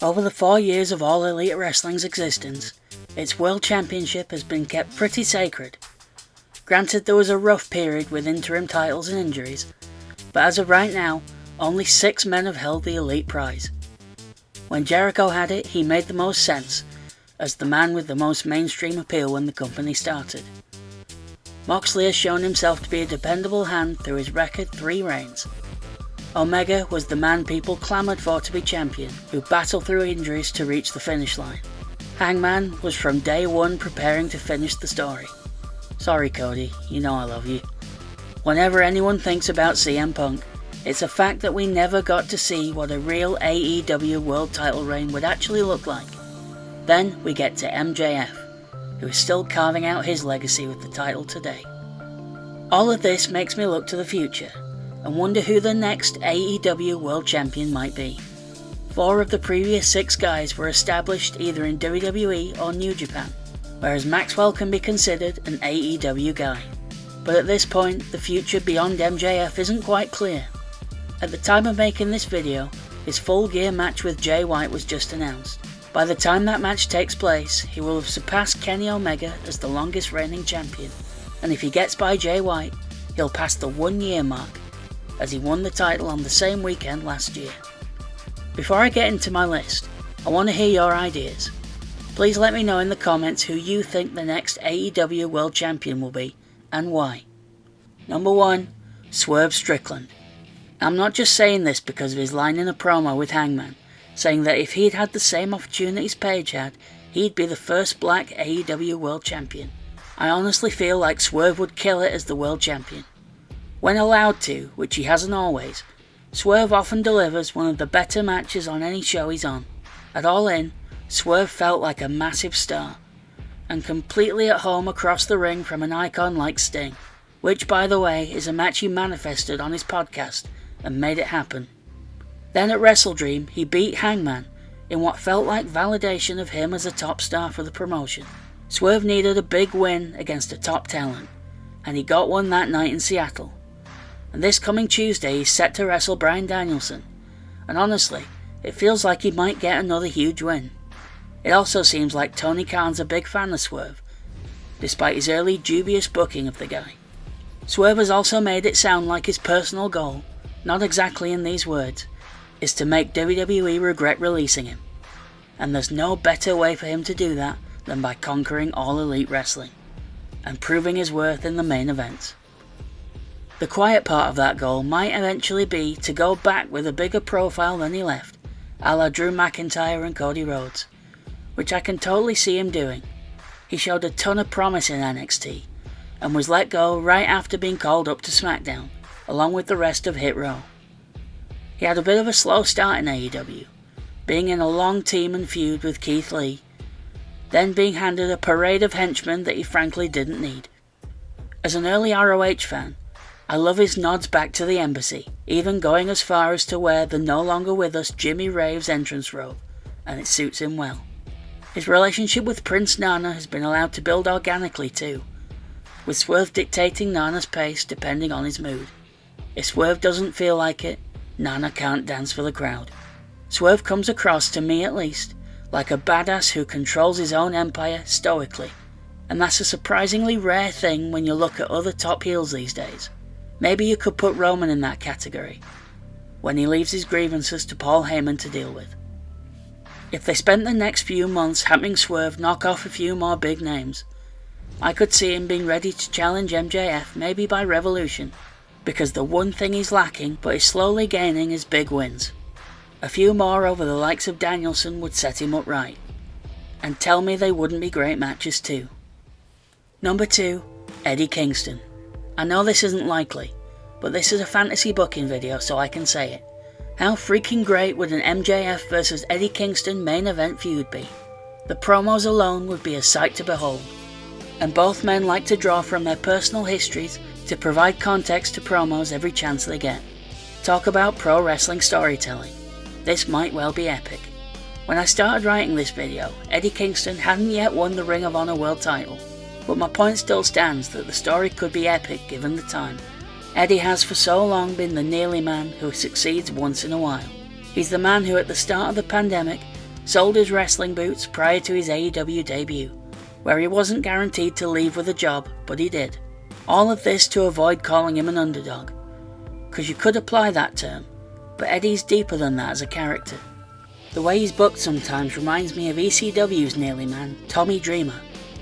Over the 4 years of All Elite Wrestling's existence, its World Championship has been kept pretty sacred. Granted, there was a rough period with interim titles and injuries, but as of right now, only 6 men have held the Elite prize. When Jericho had it, he made the most sense, as the man with the most mainstream appeal when the company started. Moxley has shown himself to be a dependable hand through his record 3 reigns. Omega was the man people clamoured for to be champion, who battled through injuries to reach the finish line. Hangman was from day one preparing to finish the story. Sorry Cody, you know I love you. Whenever anyone thinks about CM Punk, it's a fact that we never got to see what a real AEW world title reign would actually look like. Then we get to MJF, who is still carving out his legacy with the title today. All of this makes me look to the future, and wonder who the next AEW World Champion might be. 4 of the previous 6 guys were established either in WWE or New Japan, whereas Maxwell can be considered an AEW guy. But at this point, the future beyond MJF isn't quite clear. At the time of making this video, his Full Gear match with Jay White was just announced. By the time that match takes place, he will have surpassed Kenny Omega as the longest reigning champion, and if he gets by Jay White, he'll pass the 1-year mark, as he won the title on the same weekend last year. Before I get into my list, I want to hear your ideas. Please let me know in the comments who you think the next AEW World Champion will be, and why. Number 1. Swerve Strickland. I'm not just saying this because of his line in a promo with Hangman, saying that if he'd had the same opportunities Paige had, he'd be the first black AEW World Champion. I honestly feel like Swerve would kill it as the World Champion. When allowed to, which he hasn't always, Swerve often delivers one of the better matches on any show he's on. At All In, Swerve felt like a massive star, and completely at home across the ring from an icon like Sting, which by the way is a match he manifested on his podcast and made it happen. Then at WrestleDream, he beat Hangman in what felt like validation of him as a top star for the promotion. Swerve needed a big win against a top talent, and he got one that night in Seattle. And this coming Tuesday he's set to wrestle Bryan Danielson, and honestly, it feels like he might get another huge win. It also seems like Tony Khan's a big fan of Swerve, despite his early dubious booking of the guy. Swerve has also made it sound like his personal goal, not exactly in these words, is to make WWE regret releasing him. And there's no better way for him to do that than by conquering All Elite Wrestling, and proving his worth in the main events. The quiet part of that goal might eventually be to go back with a bigger profile than he left, a la Drew McIntyre and Cody Rhodes, which I can totally see him doing. He showed a ton of promise in NXT, and was let go right after being called up to SmackDown, along with the rest of Hit Row. He had a bit of a slow start in AEW, being in a long team and feud with Keith Lee, then being handed a parade of henchmen that he frankly didn't need. As an early ROH fan, I love his nods back to the Embassy, even going as far as to wear the no longer with us Jimmy Rave's entrance robe, and it suits him well. His relationship with Prince Nana has been allowed to build organically too, with Swerve dictating Nana's pace depending on his mood. If Swerve doesn't feel like it, Nana can't dance for the crowd. Swerve comes across, to me at least, like a badass who controls his own empire stoically, and that's a surprisingly rare thing when you look at other top heels these days. Maybe you could put Roman in that category, when he leaves his grievances to Paul Heyman to deal with. If they spent the next few months having Swerve knock off a few more big names, I could see him being ready to challenge MJF maybe by Revolution, because the one thing he's lacking but is slowly gaining is big wins. A few more over the likes of Danielson would set him up right, and tell me they wouldn't be great matches too. Number 2, Eddie Kingston. I know this isn't likely, but this is a fantasy booking video so I can say it. How freaking great would an MJF vs Eddie Kingston main event feud be? The promos alone would be a sight to behold, and both men like to draw from their personal histories to provide context to promos every chance they get. Talk about pro wrestling storytelling. This might well be epic. When I started writing this video, Eddie Kingston hadn't yet won the Ring of Honor World title, but my point still stands that the story could be epic given the time. Eddie has for so long been the nearly man who succeeds once in a while. He's the man who at the start of the pandemic sold his wrestling boots prior to his AEW debut, where he wasn't guaranteed to leave with a job, but he did. All of this to avoid calling him an underdog, because you could apply that term, but Eddie's deeper than that as a character. The way he's booked sometimes reminds me of ECW's nearly man, Tommy Dreamer,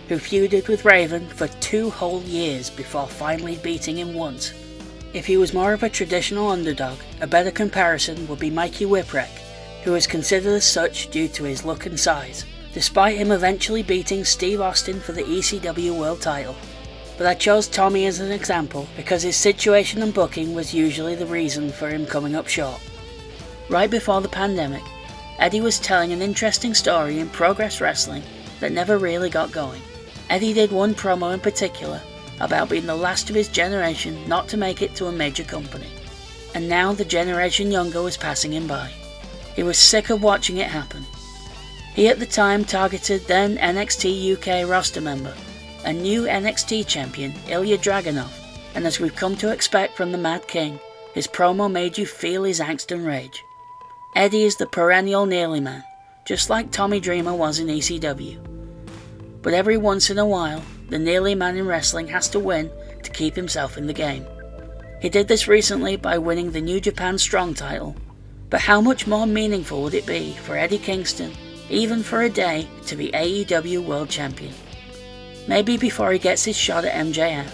who feuded with Raven for 2 whole years before finally beating him once. If he was more of a traditional underdog, a better comparison would be Mikey Whipwreck, who is considered as such due to his look and size, despite him eventually beating Steve Austin for the ECW World title. But I chose Tommy as an example because his situation and booking was usually the reason for him coming up short. Right before the pandemic, Eddie was telling an interesting story in Progress Wrestling that never really got going. Eddie did one promo in particular about being the last of his generation not to make it to a major company, and now the generation younger was passing him by. He was sick of watching it happen. He at the time targeted then NXT UK roster member and new NXT champion Ilya Dragunov, and as we've come to expect from the Mad King, his promo made you feel his angst and rage. Eddie is the perennial nearly man, just like Tommy Dreamer was in ECW. But every once in a while, the nearly man in wrestling has to win to keep himself in the game. He did this recently by winning the New Japan Strong title, but how much more meaningful would it be for Eddie Kingston, even for a day, to be AEW World Champion? Maybe before he gets his shot at MJF,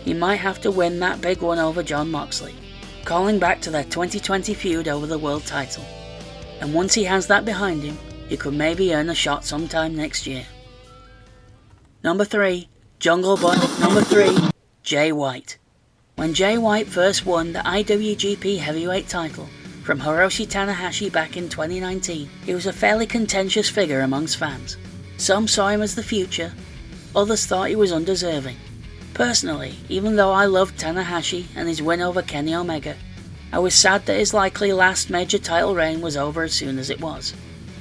he might have to win that big one over Jon Moxley, calling back to their 2020 feud over the world title. And once he has that behind him, he could maybe earn a shot sometime next year. Number 3, Jungle Boy. Number 3, Jay White. When Jay White first won the IWGP Heavyweight title from Hiroshi Tanahashi back in 2019, he was a fairly contentious figure amongst fans. Some saw him as the future, others thought he was undeserving. Personally, even though I loved Tanahashi and his win over Kenny Omega, I was sad that his likely last major title reign was over as soon as it was.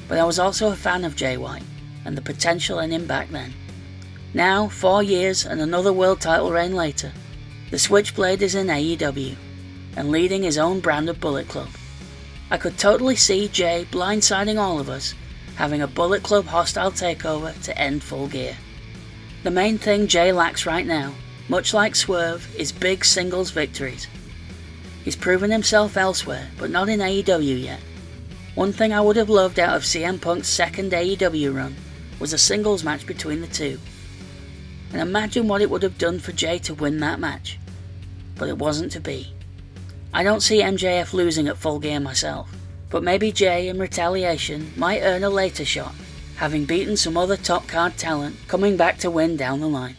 But I was also a fan of Jay White, and the potential in him back then. Now, 4 years and another world title reign later, the Switchblade is in AEW, and leading his own brand of Bullet Club. I could totally see Jay blindsiding all of us, having a Bullet Club hostile takeover to end Full Gear. The main thing Jay lacks right now, much like Swerve, is big singles victories. He's proven himself elsewhere, but not in AEW yet. One thing I would have loved out of CM Punk's second AEW run was a singles match between the two. And imagine what it would have done for Jay to win that match. But it wasn't to be. I don't see MJF losing at Full Gear myself, but maybe Jay in retaliation might earn a later shot, having beaten some other top card talent coming back to win down the line.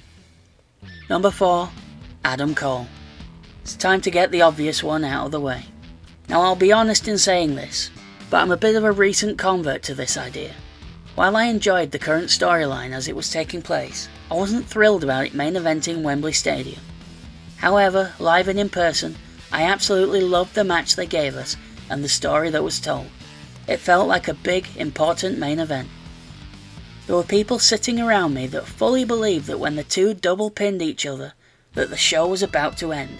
Number 4, Adam Cole. It's time to get the obvious one out of the way. Now I'll be honest in saying this, but I'm a bit of a recent convert to this idea. While I enjoyed the current storyline as it was taking place, I wasn't thrilled about it main eventing Wembley Stadium. However, live and in person, I absolutely loved the match they gave us and the story that was told. It felt like a big, important main event. There were people sitting around me that fully believed that when the two double pinned each other, that the show was about to end.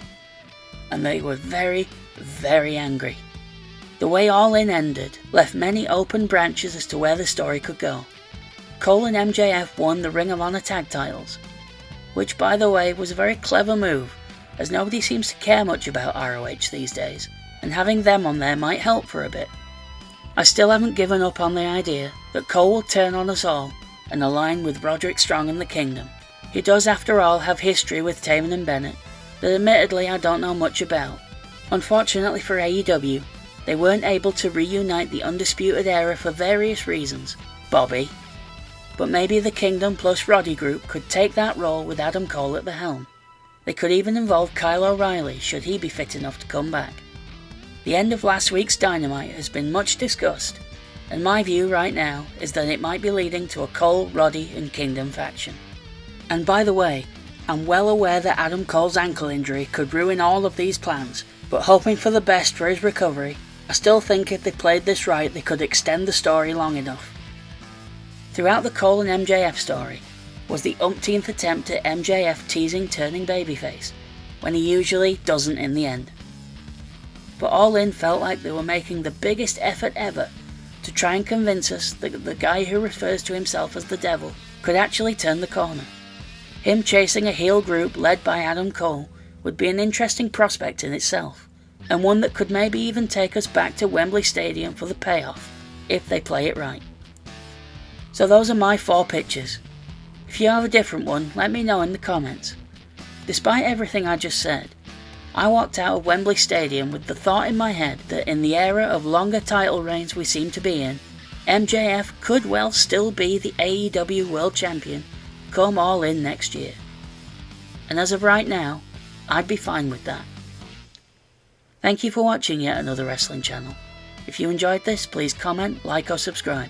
And they were very, very angry. The way All In ended left many open branches as to where the story could go. Cole and MJF won the Ring of Honor tag titles, which by the way was a very clever move, as nobody seems to care much about ROH these days, and having them on there might help for a bit. I still haven't given up on the idea that Cole will turn on us all and align with Roderick Strong and the Kingdom. He does after all have history with Taven and Bennett that admittedly I don't know much about. Unfortunately for AEW, they weren't able to reunite the Undisputed Era for various reasons, Bobby, but maybe the Kingdom plus Roddy group could take that role with Adam Cole at the helm. They could even involve Kyle O'Reilly should he be fit enough to come back. The end of last week's Dynamite has been much discussed, and my view right now is that it might be leading to a Cole, Roddy and Kingdom faction. And by the way, I'm well aware that Adam Cole's ankle injury could ruin all of these plans, but hoping for the best for his recovery, I still think if they played this right they could extend the story long enough. Throughout the Cole and MJF story was the umpteenth attempt at MJF teasing turning babyface, when he usually doesn't in the end. But All In felt like they were making the biggest effort ever to try and convince us that the guy who refers to himself as the Devil could actually turn the corner. Him chasing a heel group led by Adam Cole would be an interesting prospect in itself, and one that could maybe even take us back to Wembley Stadium for the payoff, if they play it right. So those are my 4 pictures. If you have a different one, let me know in the comments. Despite everything I just said, I walked out of Wembley Stadium with the thought in my head that in the era of longer title reigns we seem to be in, MJF could well still be the AEW World Champion come All In next year. And as of right now, I'd be fine with that. Thank you for watching yet another wrestling channel. If you enjoyed this, please comment, like or subscribe.